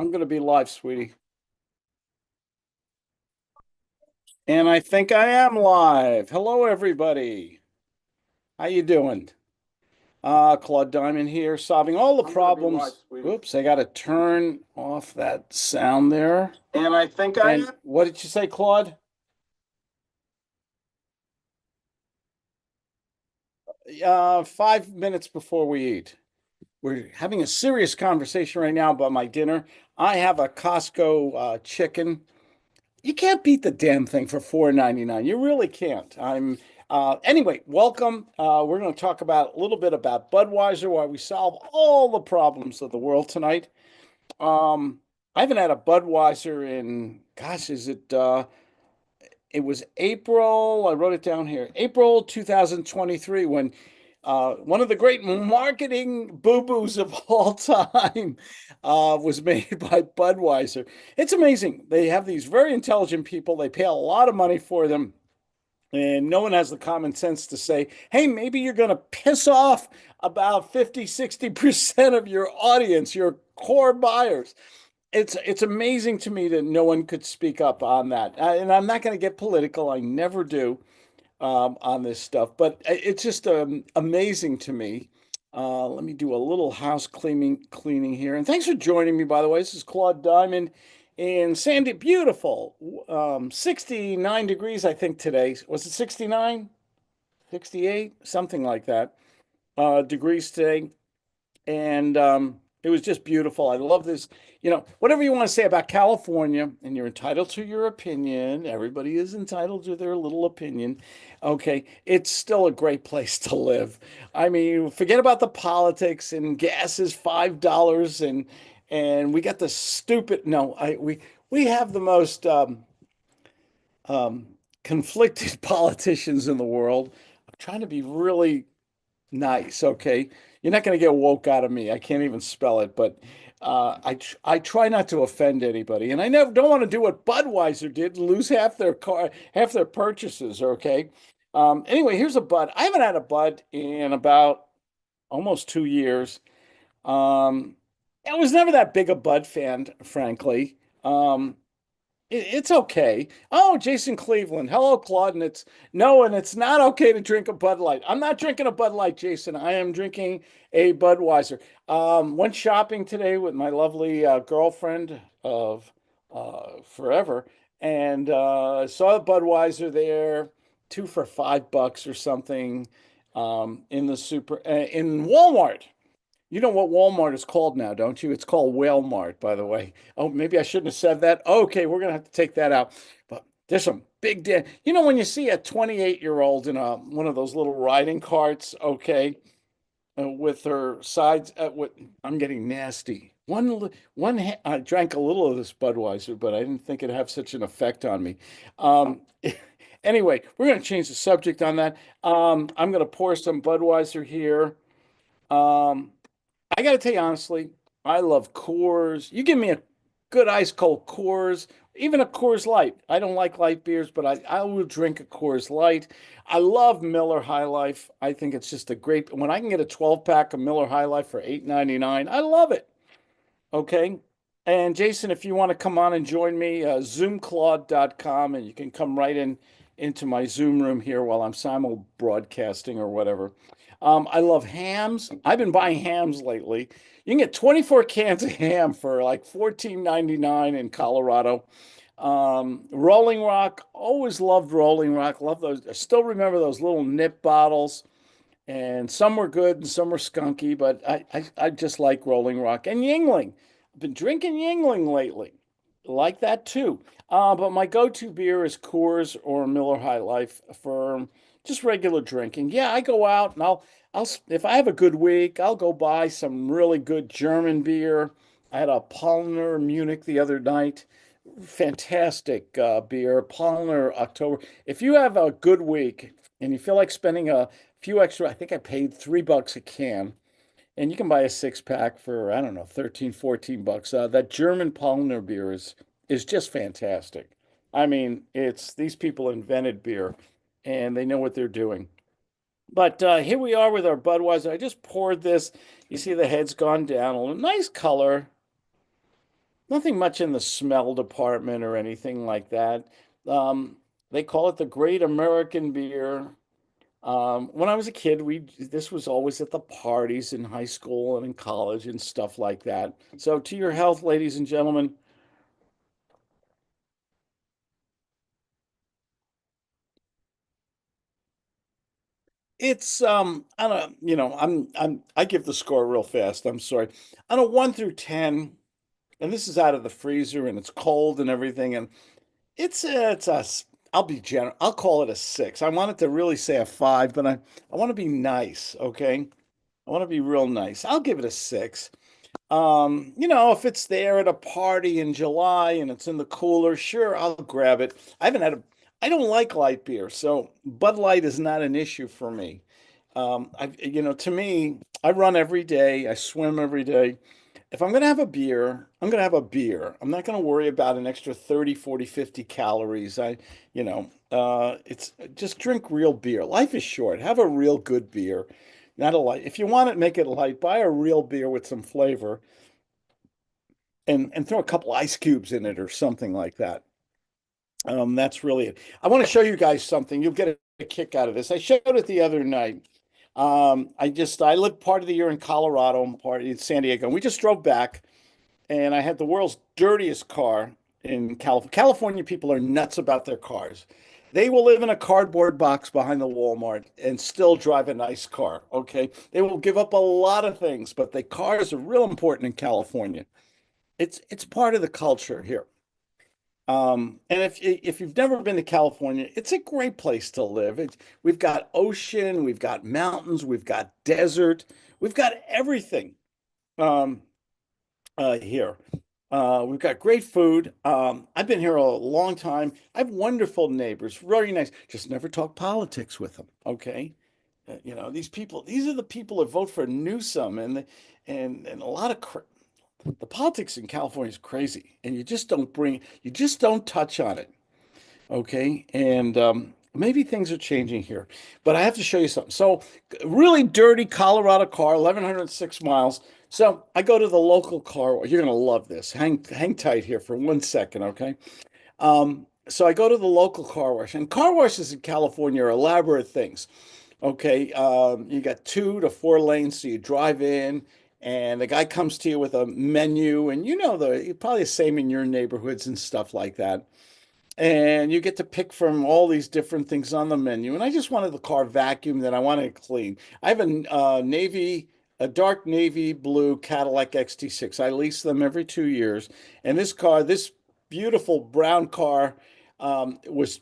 I'm going to be live, sweetie. And I think I am live. Hello, everybody. How you doing? Claude Diamond here, solving all the problems. Oops, I got to turn off that sound there. And I think I And what did you say, Claude? 5 minutes before we eat. We're having a serious conversation right now about my dinner. I have a Costco chicken. You can't beat the damn thing for $4.99. You really can't. Anyway, welcome. We're going to talk about a little bit about Budweiser, why we solve all the problems of the world tonight. Um, I haven't had a Budweiser in, gosh, it was April, I wrote it down here, April 2023, when one of the great marketing boo-boos of all time was made by Budweiser. It's amazing. They have these very intelligent people. They pay a lot of money for them. And no one has the common sense to say, hey, maybe you're going to piss off about 50, 60% of your audience, your core buyers. It's amazing to me that no one could speak up on that. And I'm not going to get political. I never do on this stuff, but it's just amazing to me. Let me do a little house cleaning here. And thanks for joining me, by the way. This is Claude Diamond in Sandy. Beautiful. 69 degrees, I think, today. Was it 69? 68? Something like that. Degrees today. And it was just beautiful. I love this. Whatever you want to say about California, and you're entitled to your opinion. Everybody is entitled to their little opinion. Okay, it's still a great place to live. I mean, forget about the politics and gas is $5 and we got the stupid no, I we have the most um, conflicted politicians in the world. I'm trying to be really nice, okay? You're not going to get woke out of me. I can't even spell it, but I try not to offend anybody, and I never don't want to do what Budweiser did, lose half their purchases. Okay. Anyway, here's a Bud. I haven't had a Bud in about almost 2 years. Um, I was never that big a Bud fan, frankly. Um, it's okay. Oh, Jason Cleveland. Hello, Claude. And it's no, and it's not okay to drink a Bud Light. I'm not drinking a Bud Light, Jason. I am drinking a Budweiser. Went shopping today with my lovely girlfriend of forever, and saw a Budweiser there, two for $5 or something, in the in Walmart. You know what Walmart is called now, don't you? It's called Walmart, by the way. Oh, maybe I shouldn't have said that. Okay, we're gonna have to take that out. But there's some big You know, when you see a 28-year-old in a one of those little riding carts, okay, with her sides, I'm getting nasty. I drank a little of this Budweiser, but I didn't think it'd have such an effect on me. Um, anyway, we're gonna change the subject on that. I'm gonna pour some Budweiser here. Um, I got to tell you honestly, I love Coors. You give me a good ice cold Coors, even a Coors Light. I don't like light beers, but I will drink a Coors Light. I love Miller High Life. I think it's just a great, when I can get a 12 pack of Miller High Life for $8.99, I love it. Okay. And Jason, if you want to come on and join me, zoomclaude.com, and you can come right into my Zoom room here while I'm simul broadcasting or whatever. I love hams. I've been buying hams lately. You can get 24 cans of ham for like $14.99 in Colorado. Rolling Rock, always loved Rolling Rock. Love those. I still remember those little nip bottles, and some were good and some were skunky, but I just like Rolling Rock and Yingling. I've been drinking Yingling lately, like that too. But my go-to beer is Coors or Miller High Life for just regular drinking. Yeah, I go out and I'll if I have a good week, I'll go buy some really good German beer. I had a Paulaner Munich the other night. Fantastic beer, Paulaner October. If you have a good week and you feel like spending a few extra, I think I paid $3 a can, and you can buy a six pack for, I don't know, 13, $14. That German Paulaner beer is just fantastic. I mean, it's these people invented beer and they know what they're doing. But here we are with our Budweiser. I just poured this. You see the head's gone down a little. Nice color. Nothing much in the smell department or anything like that. Um, they call it the Great American Beer. When I was a kid, we this was always at the parties in high school and in college and stuff like that. So to your health, ladies and gentlemen, it's I don't I give the score real fast. I'm sorry. On a 1 through 10, and this is out of the freezer and it's cold and everything, and I'll be general. I'll call it a 6. I want it to really say a 5, but I want to be nice, okay? I want to be real nice. I'll give it a 6. If it's there at a party in July and it's in the cooler, sure, I'll grab it. I don't like light beer, so Bud Light is not an issue for me. To me, I run every day, I swim every day. If I'm going to have a beer, I'm going to have a beer. I'm not going to worry about an extra 30, 40, 50 calories. It's just drink real beer. Life is short. Have a real good beer, not a light. If you want it, make it light. Buy a real beer with some flavor and throw a couple ice cubes in it or something like that. That's really it. I want to show you guys something. You'll get a kick out of this. I showed it the other night. I live part of the year in Colorado and part in San Diego. And we just drove back, and I had the world's dirtiest car in California. California people are nuts about their cars. They will live in a cardboard box behind the Walmart and still drive a nice car. Okay, they will give up a lot of things, but the cars are real important in California. It's part of the culture here. And if you've never been to California, it's a great place to live. We've got ocean, we've got mountains, we've got desert, we've got everything um, here. We've got great food. I've been here a long time. I have wonderful neighbors, very nice. Just never talk politics with them, okay? These are the people that vote for Newsom, and a lot of the politics in California is crazy, and you just don't touch on it, okay? And maybe things are changing here, but I have to show you something. So, really dirty Colorado car, 1,106 miles. So I go to the local car wash. You're gonna love this. Hang tight here for 1 second, okay? So I go to the local car wash, and car washes in California are elaborate things. Okay, you got 2 to 4 lanes, so you drive in, and the guy comes to you with a menu, and probably the same in your neighborhoods and stuff like that. And you get to pick from all these different things on the menu. And I just wanted the car vacuumed and I wanted it clean. I have a dark navy blue Cadillac XT6. I lease them every 2 years. And this beautiful brown car, was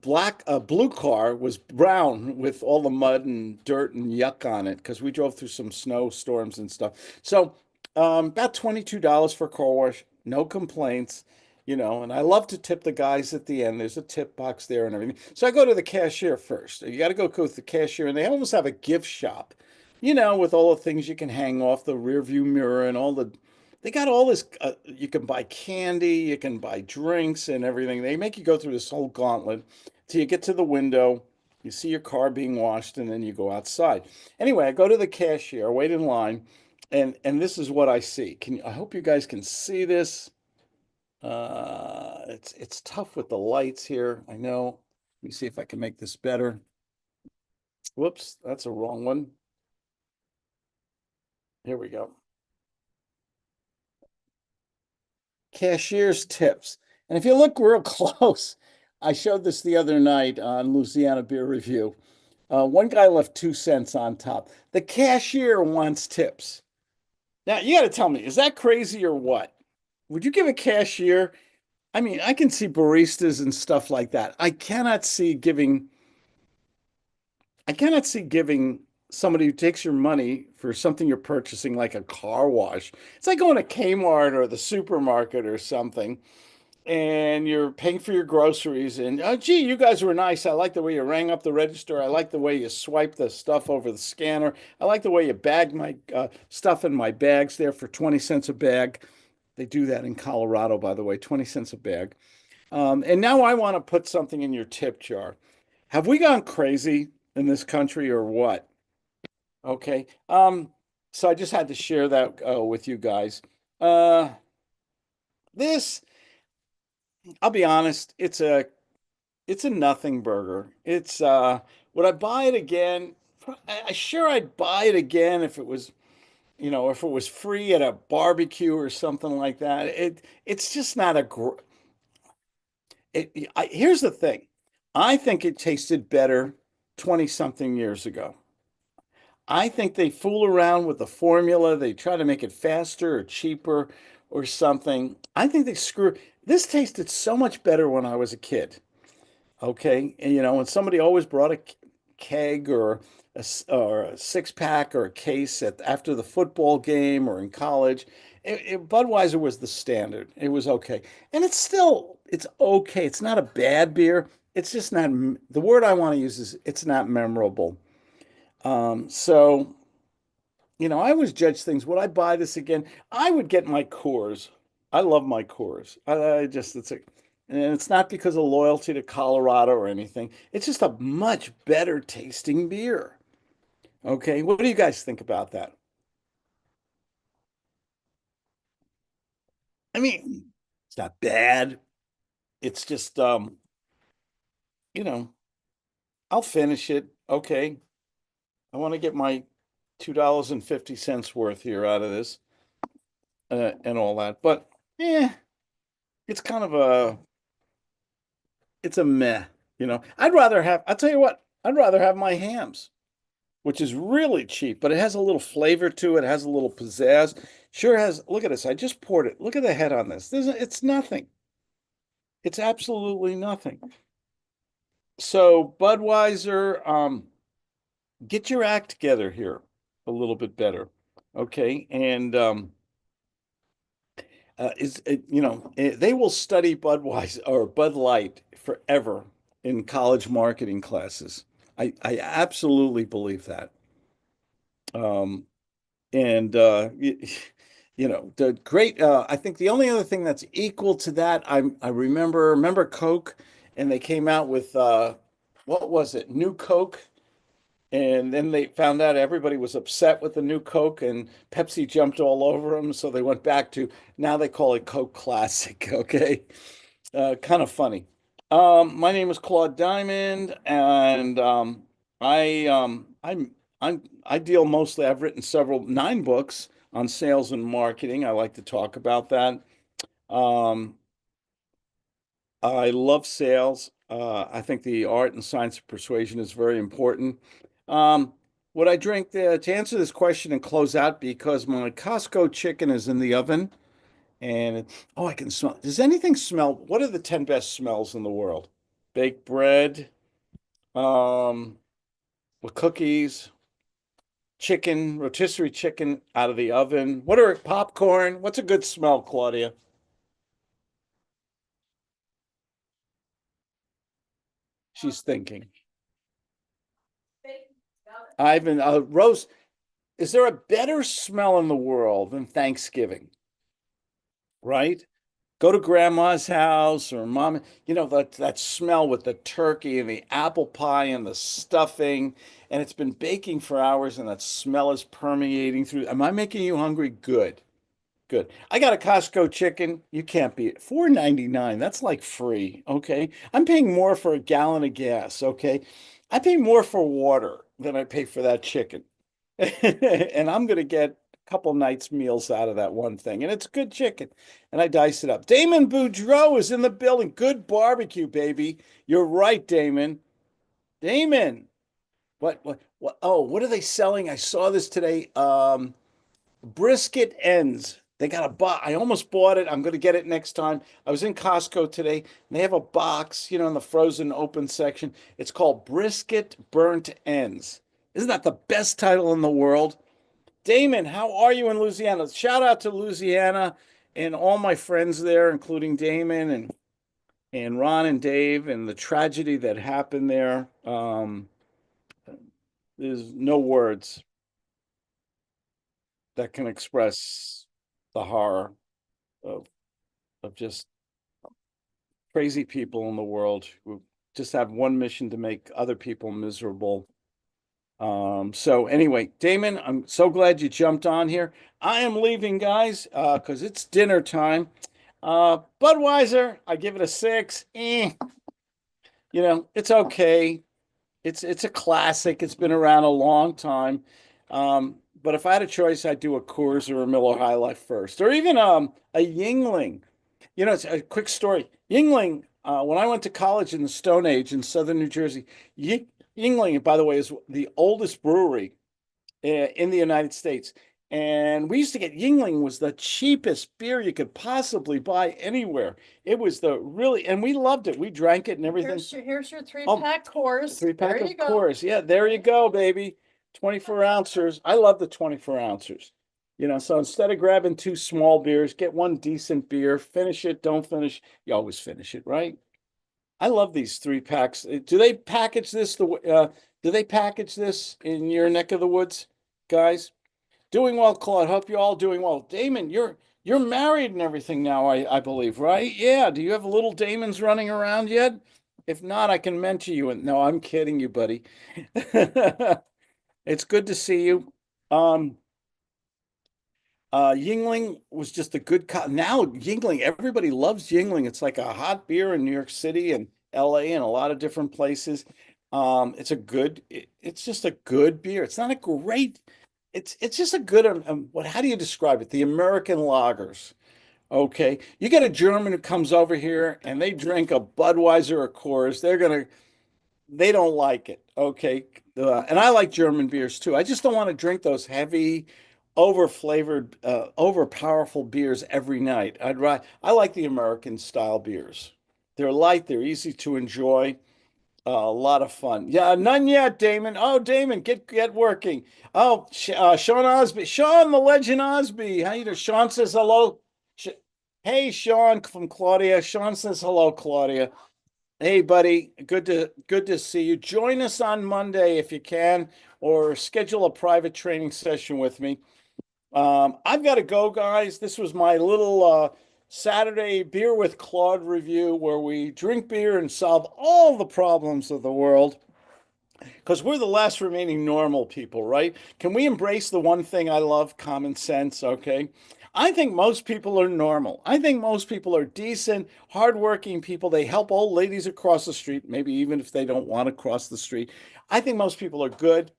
black. A blue car was brown with all the mud and dirt and yuck on it because we drove through some snowstorms and stuff. So, about $22 for a car wash, no complaints. And I love to tip the guys at the end. There's a tip box there and everything. So I go to the cashier first. You got to go with the cashier, and they almost have a gift shop, with all the things you can hang off the rear view mirror and they got all this. You can buy candy, you can buy drinks and everything. They make you go through this whole gauntlet till you get to the window. You see your car being washed, and then you go outside. Anyway, I go to the cashier, I wait in line, and this is what I see. I hope you guys can see this. It's tough with the lights here. I know. Let me see if I can make this better. Whoops, that's a wrong one. Here we go. Cashier's tips. And if you look real close, I showed this the other night on Louisiana Beer Review. One guy left 2 cents on top. The cashier wants tips. Now, you got to tell me, is that crazy or what? Would you give a cashier? I mean, I can see baristas and stuff like that. I cannot see giving somebody who takes your money for something you're purchasing, like a car wash. It's like going to Kmart or the supermarket or something, and you're paying for your groceries. And oh, gee, you guys were nice. I like the way you rang up the register. I like the way you swiped the stuff over the scanner. I like the way you bagged my stuff in my bags there for 20 cents a bag. They do that in Colorado, by the way, 20 cents a bag. And now I want to put something in your tip jar. Have we gone crazy in this country or what? Okay. So I just had to share that with you guys. Uh, This, I'll be honest, it's a nothing burger. It's would I buy it again? Sure I'd buy it again if it was, if it was free at a barbecue or something like that. It's just not a gr here's the thing. I think it tasted better 20 something years ago. I think they fool around with the formula. They try to make it faster or cheaper or something. I think they screw. This tasted so much better when I was a kid. Okay. And, when somebody always brought a keg or or a six pack or a case after the football game or in college, Budweiser was the standard. It was okay. And it's okay. It's not a bad beer. It's just not, the word I want to use is it's not memorable. So, I always judge things. Would I buy this again? I would get my Coors. I love my Coors. And it's not because of loyalty to Colorado or anything. It's just a much better tasting beer. Okay, what do you guys think about that? I mean, it's not bad. It's just, you know, I'll finish it. Okay, I want to get my $2.50 worth here out of this, and all that. But yeah, it's kind of it's a meh. I'll tell you what, I'd rather have my hams, which is really cheap, but it has a little flavor to it, has a little pizzazz. Sure has, look at this. I just poured it. Look at the head on this. It's nothing. It's absolutely nothing. So Budweiser, get your act together here a little bit better. Okay. And they will study Budweiser or Bud Light forever in college marketing classes. I absolutely believe that. Um, and the great I think the only other thing that's equal to that, I remember Coke, and they came out with what was it, new Coke, and then they found out everybody was upset with the new Coke, and Pepsi jumped all over them, so they went back to, now they call it Coke Classic. Okay. Kind of funny. My name is Claude Diamond, and I deal mostly. I've written 9 books on sales and marketing. I like to talk about that. Um, I love sales. I think the art and science of persuasion is very important. Um, what I drink to answer this question and close out, because my Costco chicken is in the oven, and oh, I can smell. Does anything smell? What are the 10 best smells in the world? Baked bread, um, with cookies, chicken, rotisserie chicken out of the oven. What are popcorn? What's a good smell, Claudia? She's thinking. Ivan, roast. Is there a better smell in the world than Thanksgiving? Right? Go to grandma's house or mom, that smell with the turkey and the apple pie and the stuffing, and it's been baking for hours, and that smell is permeating through. Am I making you hungry? Good. Good. I got a Costco chicken. You can't beat it. 4.99. That's like free. Okay. I'm paying more for a gallon of gas. Okay. I pay more for water than I pay for that chicken. And I'm going to get a couple nights meals out of that one thing. And it's good chicken. And I dice it up. Damon Boudreau is in the building. Good barbecue, baby. You're right, Damon. Damon. What? Oh, what are they selling? I saw this today. Brisket ends. They got a box. I almost bought it. I'm going to get it next time. I was in Costco today, and they have a box, in the frozen open section. It's called Brisket Burnt Ends. Isn't that the best title in the world? Damon, how are you in Louisiana? Shout out to Louisiana and all my friends there, including Damon and Ron and Dave, and the tragedy that happened there. There's no words that can express the horror of just crazy people in the world who just have one mission to make other people miserable. So anyway, Damon, I'm so glad you jumped on here. I am leaving, guys, because it's dinner time. Budweiser, I give it a six. It's okay. It's a classic. It's been around a long time. But if I had a choice, I'd do a Coors or a Miller High Life first, or even a Yingling. It's a quick story. Yingling, when I went to college in the Stone Age in southern New Jersey, Yingling, by the way, is the oldest brewery in the United States. And we used to get Yingling was the cheapest beer you could possibly buy anywhere. It was the really, and we loved it. We drank it and everything. Here's your three Oh, pack course. three pack There of you go. Coors. Yeah, there you go, baby. 24 ounces. I love the 24 ounces. So instead of grabbing two small beers, get one decent beer, finish it, don't finish. You always finish it, right? I love these three packs. Do they package this in your neck of the woods, guys? Doing well, Claude. Hope you're all doing well. Damon, you're married and everything now, I believe, right? Yeah. Do you have little Damons running around yet? If not, I can mentor you. And no, I'm kidding you, buddy. It's good to see you. Um, Yingling was just a good now Yingling, everybody loves Yingling. It's like a hot beer in New York City and LA and a lot of different places. It's just a good beer. It's not a great, it's just a good how do you describe it? The American lagers. Okay. You get a German who comes over here and they drink a Budweiser or Coors, they don't like it. Okay. And I like German beers too. I just don't want to drink those heavy, over flavored, over powerful beers every night. I like the American style beers. They're light, they're easy to enjoy, a lot of fun. Yeah, none yet, Damon. Oh, Damon, get working. Oh, Sean Osby, Sean the Legend Osby. How you doing? Sean says hello. Sh Hey, Sean from Claudia. Sean says hello, Claudia. Hey, buddy, good to see you. Join us on Monday if you can, or schedule a private training session with me. I've got to go, guys. This was my little Saturday beer with Claude review, where we drink beer and solve all the problems of the world. Because we're the last remaining normal people, right? Can we embrace the one thing I love, common sense? Okay. I think most people are normal. I think most people are decent, hardworking people. They help old ladies across the street, maybe even if they don't want to cross the street. I think most people are good.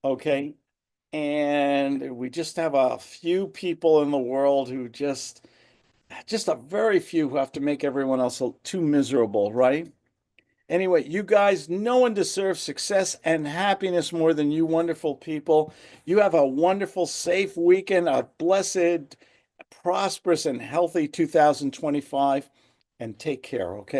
Okay. And we just have a few people in the world who just a very few who have to make everyone else too miserable, right? Anyway, you guys, no one deserves success and happiness more than you wonderful people. You have a wonderful, safe weekend, a blessed, prosperous, and healthy 2025, and take care, okay?